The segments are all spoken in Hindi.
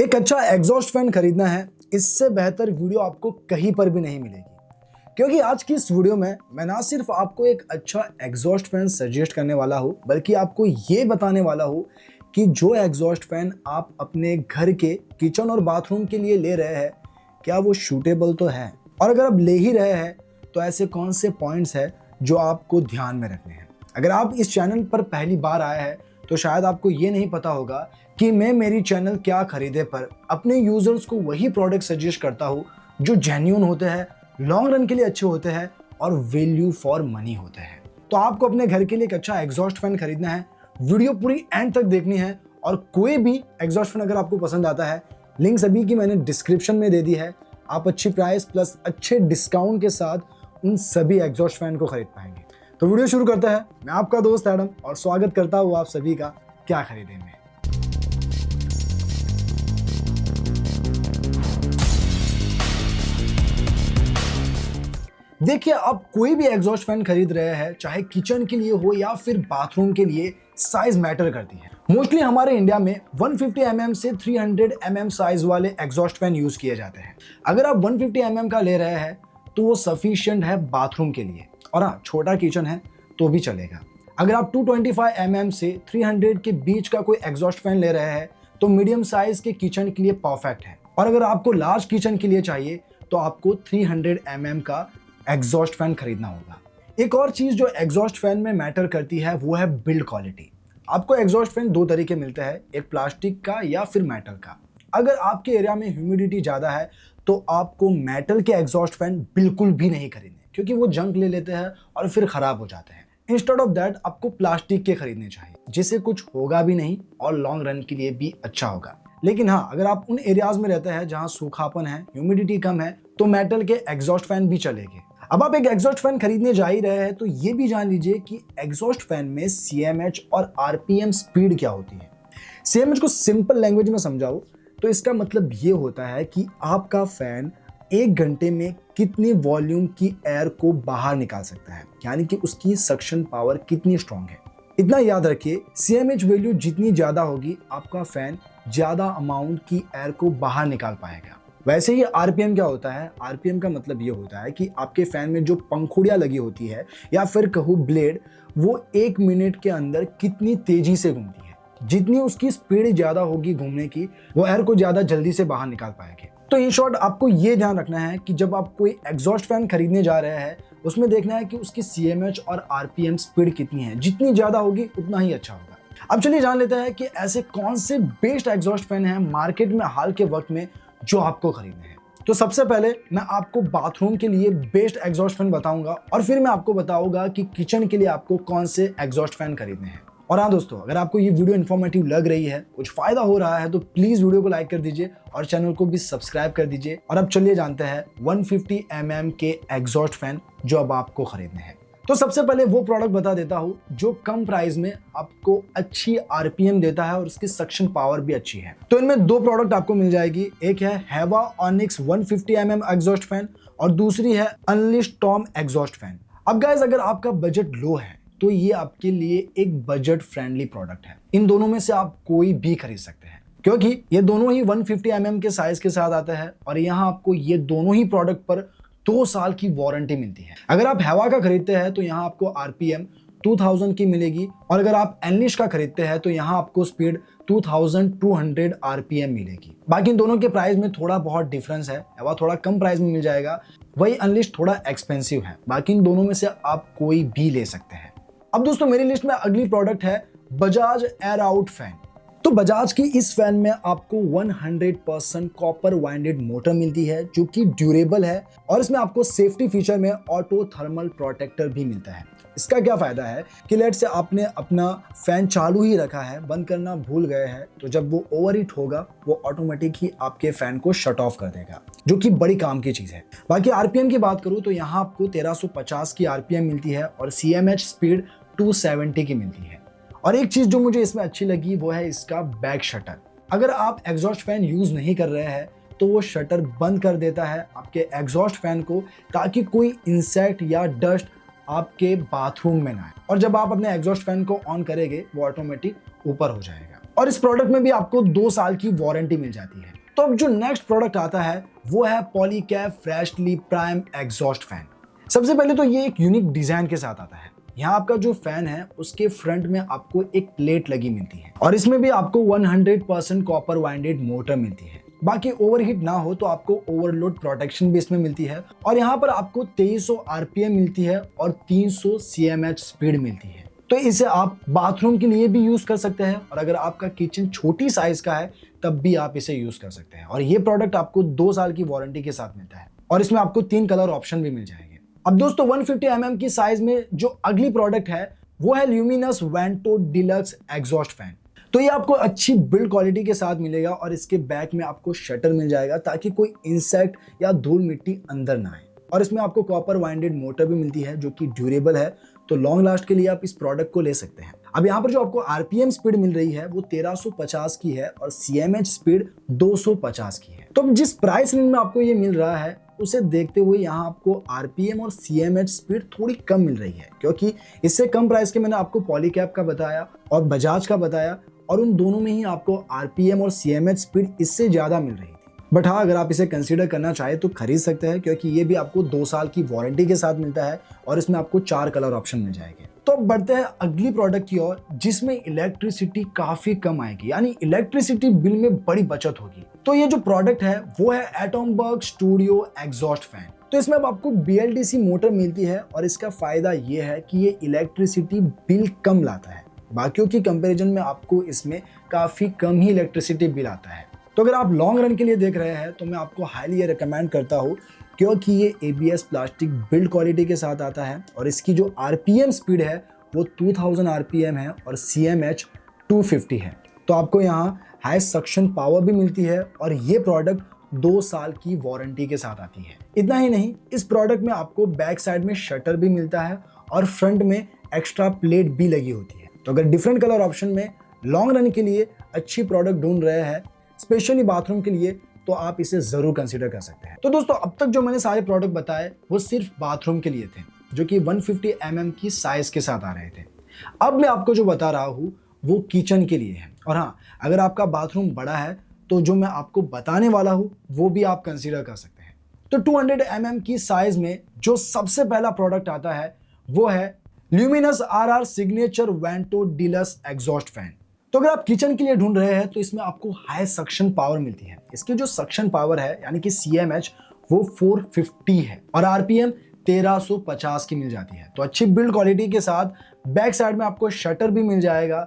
एक अच्छा एग्जॉस्ट फैन खरीदना है, इससे बेहतर वीडियो आपको कहीं पर भी नहीं मिलेगी। क्योंकि आज की इस वीडियो में मैं ना सिर्फ आपको एक अच्छा एग्जॉस्ट फैन सजेस्ट करने वाला हूँ, बल्कि आपको ये बताने वाला हूँ कि जो एग्जॉस्ट फैन आप अपने घर के किचन और बाथरूम के लिए ले रहे हैं, क्या वो शूटेबल तो है, और अगर आप ले ही रहे हैं तो ऐसे कौन से पॉइंट्स हैं जो आपको ध्यान में रखने हैं। अगर आप इस चैनल पर पहली बार आए हैं तो शायद आपको ये नहीं पता होगा कि मैं मेरी चैनल क्या खरीदे पर अपने यूजर्स को वही प्रोडक्ट सजेस्ट करता हूँ जो जेन्युइन होते हैं, लॉन्ग रन के लिए अच्छे होते हैं और वैल्यू फॉर मनी होते हैं। तो आपको अपने घर के लिए एक अच्छा एग्जॉस्ट फैन खरीदना है, वीडियो पूरी एंड तक देखनी है। और कोई भी एग्जॉस्ट फैन अगर आपको पसंद आता है, लिंक सभी की मैंने डिस्क्रिप्शन में दे दी है। आप अच्छी प्राइस प्लस अच्छे डिस्काउंट के साथ उन सभी एग्जॉस्ट फैन को खरीद पाएंगे। तो वीडियो शुरू करते हैं। मैं आपका दोस्त एडम और स्वागत करता हूँ आप सभी का क्या खरीदे में। देखिए, आप कोई भी एग्जॉस्ट फैन खरीद रहे हैं, चाहे किचन के लिए हो या फिर बाथरूम के लिए, साइज मैटर करती है। मोस्टली हमारे इंडिया में 150 mm से 300 mm साइज वाले एग्जॉस्ट फैन यूज किए जाते हैं। अगर आप 150 mm का ले रहे हैं तो वो सफिशिएंट है बाथरूम के लिए, और हाँ, छोटा किचन है तो भी चलेगा। अगर आप 225 mm से 300 के बीच का कोई एग्जॉस्ट फैन ले रहे हैं तो मीडियम साइज के किचन के लिए परफेक्ट है। और अगर आपको लार्ज किचन के लिए चाहिए तो आपको 300 mm का एग्जॉस्ट फैन खरीदना होगा। एक और चीज जो एग्जॉस्ट फैन में मैटर करती है वो है बिल्ड क्वालिटी। आपको एग्जॉस्ट फैन दो तरीके मिलते हैं, एक प्लास्टिक का या फिर मेटल का। अगर आपके एरिया में ह्यूमिडिटी ज्यादा है तो आपको मेटल के एग्जॉस्ट फैन बिल्कुल भी नहीं खरीदने, क्योंकि वो जंग ले लेते हैं और फिर खराब हो जाते हैं। इंस्टेड ऑफ दैट आपको प्लास्टिक के खरीदने चाहिए, जिससे कुछ होगा भी नहीं और लॉन्ग रन के लिए भी अच्छा होगा। लेकिन हाँ, अगर आप उन एरियाज में रहते हैं जहां सूखापन है, ह्यूमिडिटी कम है, तो मेटल के एग्जॉस्ट फैन भी चलेंगे। अब आप एक एग्जॉस्ट फैन खरीदने जा ही रहे हैं तो ये भी जान लीजिए कि एग्जॉस्ट फैन में CMH और RPM स्पीड क्या होती है। CMH को सिंपल लैंग्वेज में समझाओ तो इसका मतलब ये होता है कि आपका फैन 1 घंटे में कितनी वॉल्यूम की एयर को बाहर निकाल सकता है, यानी कि उसकी सक्शन पावर कितनी स्ट्रांग है। इतना याद रखिए, CMH वैल्यू जितनी ज्यादा होगी आपका फैन ज्यादा अमाउंट की एयर को बाहर निकाल पाएगा। वैसे ही RPM क्या होता है? RPM का मतलब ये होता है कि आपके फैन में जो पंखुड़ियां लगी होती है या फिर कहूँ ब्लेड, वो 1 मिनट के अंदर कितनी तेजी से घूमती है। जितनी उसकी स्पीड ज्यादा होगी घूमने की, वो एयर को ज्यादा जल्दी से बाहर निकाल पाएगी। तो इन शॉर्ट आपको ये ध्यान रखना है कि जब आप कोई एग्जॉस्ट फैन खरीदने जा रहे हैं उसमें देखना है कि उसकी CMH और RPM स्पीड कितनी है। जितनी ज्यादा होगी उतना ही अच्छा होगा। अब चलिए जान लेते हैं कि ऐसे कौन से बेस्ट एग्जॉस्ट फैन हैं मार्केट में हाल के वक्त में जो आपको खरीदने हैं। तो सबसे पहले मैं आपको बाथरूम के लिए बेस्ट एग्जॉस्ट फैन बताऊंगा और फिर मैं आपको बताऊंगा कि किचन के लिए आपको कौन से एग्जॉस्ट फैन खरीदने हैं। और हाँ दोस्तों, अगर आपको ये वीडियो इन्फॉर्मेटिव लग रही है, कुछ फायदा हो रहा है, तो प्लीज वीडियो को लाइक कर दीजिए और चैनल को भी सब्सक्राइब कर दीजिए। और अब चलिए जानते हैं 150 mm के एग्जॉस्ट फैन जो अब आपको खरीदने हैं। तो सबसे पहले वो प्रोडक्ट बता देता हूँ जो कम प्राइस में आपको अच्छी RPM देता है और उसकी सक्शन पावर भी अच्छी है। तो इनमें दो प्रोडक्ट आपको मिल जाएगी। एक है हैवा ऑनिक्स 150 mm एग्जॉस्ट फैन और दूसरी है अनलिश टॉम एग्जॉस्ट फैन। अब गाइस, अगर आपका बजट लो है तो ये आपके लिए एक बजट फ्रेंडली प्रोडक्ट है। इन दोनों में से आप कोई भी खरीद सकते हैं, क्योंकि ये दोनों ही 150 mm के साइज के साथ आते हैं और यहाँ आपको ये दोनों ही प्रोडक्ट पर 2 साल की वारंटी मिलती है। अगर आप हैवा का खरीदते हैं तो यहाँ आपको RPM 2000 की मिलेगी, और अगर आप एनलिश का खरीदते हैं तो यहाँ आपको स्पीड 2200 RPM मिलेगी। बाकी इन दोनों के प्राइस में थोड़ा बहुत डिफरेंस है। हैवा थोड़ा कम प्राइस में मिल जाएगा, वही अनलिश थोड़ा एक्सपेंसिव है। बाकी इन दोनों में से आप कोई भी ले सकते हैं। अब दोस्तों, मेरी लिस्ट में अगली प्रोडक्ट है बजाज एयर आउट फैन। तो बजाज की इस फैन में आपको 100% कॉपर वाइंडेड मोटर मिलती है जो कि ड्यूरेबल है, और इसमें आपको सेफ्टी फीचर में ऑटो थर्मल प्रोटेक्टर भी मिलता है। इसका क्या फायदा है कि लेट से आपने अपना फैन चालू ही रखा है, बंद करना भूल गए हैं, तो जब वो ओवरहीट होगा वो ऑटोमेटिक ही आपके फैन को शट ऑफ कर देगा, जो कि बड़ी काम की चीज है। बाकी RPM की बात करूं तो यहाँ आपको 1350 की RPM मिलती है और CMH स्पीड 270 की मिलती है। और एक चीज जो मुझे इसमें अच्छी लगी वो है इसका बैक शटर। अगर आप एग्जॉस्ट फैन यूज नहीं कर रहे हैं तो वो शटर बंद कर देता है आपके एग्जॉस्ट फैन को, ताकि कोई इंसेक्ट या डस्ट आपके बाथरूम में ना आए। और जब आप अपने एग्जॉस्ट फैन को ऑन करेंगे वो ऑटोमेटिक ऊपर हो जाएगा। और इस प्रोडक्ट में भी आपको 2 साल की वारंटी मिल जाती है। तो अब जो नेक्स्ट प्रोडक्ट आता है वो है Polycab freshly prime exhaust fan. सबसे पहले तो ये एक यूनिक डिजाइन के साथ आता है। यहाँ आपका जो फैन है उसके फ्रंट में आपको एक प्लेट लगी मिलती है और इसमें भी आपको 100% कॉपर वाइंडेड मोटर मिलती है। बाकी ओवरहीट ना हो तो आपको ओवरलोड प्रोटेक्शन भी इसमें मिलती है और यहाँ पर आपको 2300 आरपीएम मिलती है और 300 सीएमएच स्पीड मिलती है। तो इसे आप बाथरूम के लिए भी यूज कर सकते हैं और अगर आपका किचन छोटी साइज का है तब भी आप इसे यूज कर सकते हैं। और ये प्रोडक्ट आपको 2 साल की वारंटी के साथ मिलता है और इसमें आपको 3 कलर ऑप्शन भी मिल जाएंगे। अब दोस्तों 150 mm की साइज में जो अगली प्रोडक्ट है वो है luminous Vento deluxe exhaust fan. तो ये आपको अच्छी बिल्ड क्वालिटी के साथ मिलेगा और इसके बैक में आपको शटर मिल जाएगा ताकि कोई इंसेक्ट या धूल मिट्टी अंदर ना आए। और इसमें आपको कॉपर वाइंडेड मोटर भी मिलती है जो कि ड्यूरेबल है, तो लॉन्ग लास्ट के लिए आप इस प्रोडक्ट को ले सकते हैं। अब यहाँ पर जो आपको आरपीएम स्पीड मिल रही है वो 1350 की है और सीएमएच स्पीड 250 की है। तो जिस प्राइस रेंज में आपको ये मिल रहा है उसे देखते हुए यहाँ आपको आरपीएम और सीएमएच स्पीड थोड़ी कम मिल रही है, क्योंकि इससे कम प्राइस के मैंने आपको पॉलीकैब का बताया और बजाज का बताया और उन दोनों में ही आपको आरपीएम और सीएमएच स्पीड इससे ज्यादा मिल रही थी। बट हाँ, अगर आप इसे कंसीडर करना चाहे तो खरीद सकते हैं, क्योंकि ये भी आपको 2 साल की वारंटी के साथ मिलता है और इसमें आपको 4 कलर ऑप्शन मिल जाएंगे। तो अब बढ़ते हैं अगली प्रोडक्ट की ओर जिसमें इलेक्ट्रिसिटी काफी कम आएगी, यानी इलेक्ट्रिसिटी बिल में बड़ी बचत होगी। तो ये जो प्रोडक्ट है वो है एटॉमबर्ग स्टूडियो एग्जॉस्ट फैन। तो इसमें अब आपको BLDC मोटर मिलती है और इसका फायदा ये है कि ये इलेक्ट्रिसिटी बिल कम लाता है। बाकियों की कंपैरिजन में आपको इसमें काफी कम ही इलेक्ट्रिसिटी बिल आता है। तो अगर आप लॉन्ग रन के लिए देख रहे हैं तो मैं आपको हाईली ये रिकमेंड करता हूँ, क्योंकि ये ABS प्लास्टिक बिल्ड क्वालिटी के साथ आता है और इसकी जो आरपीएम स्पीड है वो 2000 आरपीएम है और CMH 250 है। तो आपको यहाँ हाई सक्शन पावर भी मिलती है और ये प्रोडक्ट 2 साल की वारंटी के साथ आती है। इतना ही नहीं, इस प्रोडक्ट में आपको बैक साइड में शटर भी मिलता है और फ्रंट में एक्स्ट्रा प्लेट भी लगी होती है। तो अगर डिफरेंट कलर ऑप्शन में लॉन्ग रन के लिए अच्छी प्रोडक्ट ढूंढ रहे हैं, स्पेशली बाथरूम के लिए, तो आप इसे जरूर कंसीडर कर सकते हैं। तो दोस्तों अब तक जो मैंने सारे प्रोडक्ट बताए वो सिर्फ बाथरूम के लिए थे, जो कि 150 mm की साइज के साथ आ रहे थे। अब मैं आपको जो बता रहा हूँ वो किचन के लिए है। और हाँ, अगर आपका बाथरूम बड़ा है तो जो मैं आपको बताने वाला हूँ वो भी आप कंसीडर कर सकते हैं। तो 200 mm की साइज में जो सबसे पहला प्रोडक्ट आता है वो है luminous RR signature Vento deluxe exhaust fan. तो अगर आप किचन के लिए ढूंढ रहे हैं तो इसमें आपको हाई सक्शन पावर मिलती है। इसकी जो सक्शन पावर है यानी कि CMH वो 450 है और आरपीएम 1350 की मिल जाती है। तो अच्छी बिल्ड क्वालिटी के साथ बैक साइड में आपको शटर भी मिल जाएगा।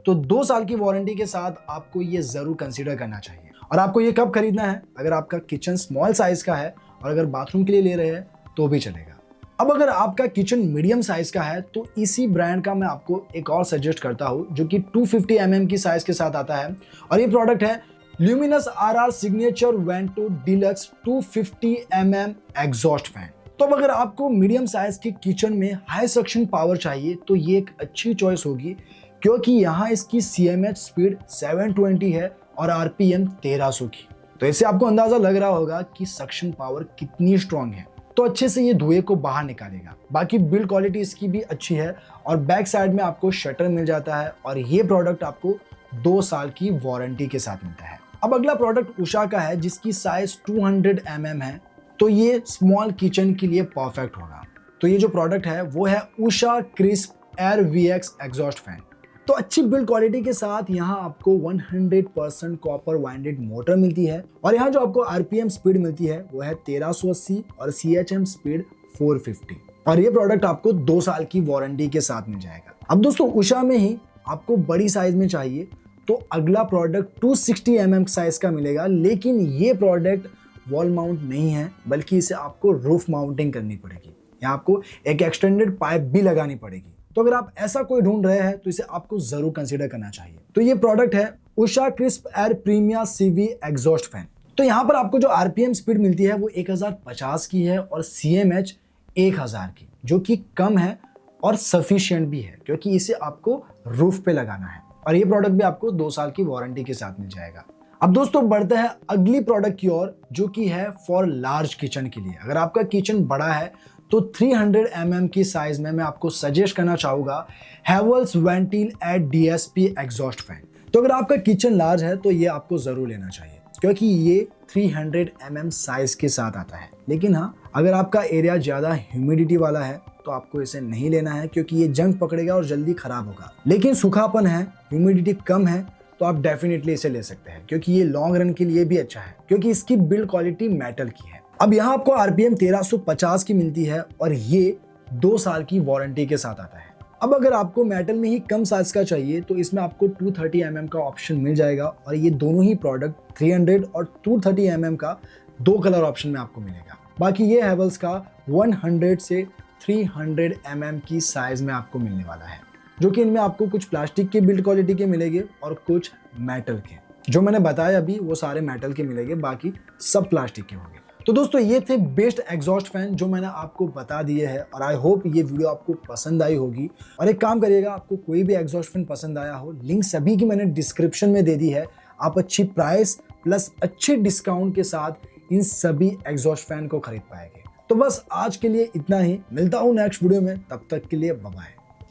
तो 2 साल की वारंटी के साथ आपको ये जरूर कंसीडर करना चाहिए। और आपको ये कब खरीदना है? अगर आपका किचन स्मॉल साइज का है और अगर बाथरूम के लिए ले रहे हैं तो भी चलेगा। अब अगर आपका किचन मीडियम साइज का है तो इसी ब्रांड का मैं आपको एक और सजेस्ट करता हूं जो कि 250 mm की साइज के साथ आता है और ये प्रोडक्ट है luminous RR signature Vento deluxe 250 mm exhaust fan. तो अब अगर आपको मीडियम साइज के किचन में हाई सक्शन पावर चाहिए तो ये एक अच्छी चॉइस होगी, क्योंकि यहाँ इसकी CMH स्पीड 720 है और आरपीएम 1300 की। तो इससे आपको अंदाजा लग रहा होगा कि सक्शन पावर कितनी स्ट्रांग है। तो अच्छे से ये धुएं को बाहर निकालेगा। बाकी बिल्ड क्वालिटी इसकी भी अच्छी है और बैक साइड में आपको शटर मिल जाता है और ये प्रोडक्ट आपको 2 साल की वारंटी के साथ मिलता है। अब अगला प्रोडक्ट उषा का है जिसकी साइज 200 mm है। तो ये स्मॉल किचन के लिए परफेक्ट होगा। तो ये जो प्रोडक्ट है वो है Usha Crisp Air VX exhaust fan. तो अच्छी बिल्ड क्वालिटी के साथ यहाँ आपको 100% कॉपर वाइंडेड मोटर मिलती है और यहाँ जो आपको आरपीएम स्पीड मिलती है वो है 1380 और CHM स्पीड 450 और ये प्रोडक्ट आपको 2 साल की वारंटी के साथ मिल जाएगा। अब दोस्तों उषा में ही आपको बड़ी साइज में चाहिए तो अगला प्रोडक्ट 260 mm साइज का मिलेगा, लेकिन ये प्रोडक्ट वॉल माउंट नहीं है बल्कि इसे आपको रूफ माउंटिंग करनी पड़ेगी। यहाँ आपको एक एक्सटेंडेड पाइप भी लगानी पड़ेगी। तो अगर आप ऐसा कोई ढूंढ रहे हैं तो इसे आपको जरूर कंसीडर करना चाहिए। तो ये प्रोडक्ट है Usha Crisp Air Premia CV exhaust fan. तो यहाँ पर आपको जो आरपीएम स्पीड मिलती है वो 1050 की है और CMH 1000 की, जो कि कम है और सफिशिएंट भी है, क्योंकि इसे आपको रूफ पे लगाना है और ये प्रोडक्ट भी आपको 2 साल की वारंटी के साथ मिल जाएगा। अब दोस्तों बढ़ते हैं अगली प्रोडक्ट की ओर जो कि है फॉर लार्ज किचन के लिए। अगर आपका किचन बड़ा है तो 300 mm की साइज में मैं आपको सजेस्ट करना चाहूंगा Havells Ventil Air DSP exhaust fan. तो अगर आपका किचन लार्ज है तो ये आपको जरूर लेना चाहिए, क्योंकि ये 300 mm साइज के साथ आता है। लेकिन हाँ, अगर आपका एरिया ज़्यादा ह्यूमिडिटी वाला है तो आपको इसे नहीं लेना है, क्योंकि ये जंग पकड़ेगा और जल्दी खराब होगा। लेकिन सूखापन है, ह्यूमिडिटी कम है, तो आप डेफिनेटली इसे ले सकते हैं, क्योंकि ये लॉन्ग रन के लिए भी अच्छा है, क्योंकि इसकी बिल्ड क्वालिटी मेटल की है। अब यहाँ आपको RPM 1350 की मिलती है और ये 2 साल की वारंटी के साथ आता है। अब अगर आपको मेटल में ही कम साइज का चाहिए तो इसमें आपको 230 mm का ऑप्शन मिल जाएगा, और ये दोनों ही प्रोडक्ट 300 और 230 mm का 2 कलर ऑप्शन में आपको मिलेगा। बाकी ये हैवेल्स का 100 से 300 mm की साइज में आपको मिलने वाला है, जो कि इनमें आपको कुछ प्लास्टिक के बिल्ड क्वालिटी के मिलेंगे और कुछ मेटल के। जो मैंने बताया अभी वो सारे मेटल के मिलेंगे, बाकी सब प्लास्टिक के होंगे। तो दोस्तों ये थे बेस्ट एग्जॉस्ट फैन जो मैंने आपको बता दिए हैं, और आई होप ये वीडियो आपको पसंद आई होगी। और एक काम करिएगा, आपको कोई भी एग्जॉस्ट फैन पसंद आया हो, लिंक सभी की मैंने डिस्क्रिप्शन में दे दी है। आप अच्छी प्राइस प्लस अच्छे डिस्काउंट के साथ इन सभी एग्जॉस्ट फैन को खरीद पाएंगे। तो बस आज के लिए इतना ही, मिलता हूँ नेक्स्ट वीडियो में, तब तक के लिए बाय बाय।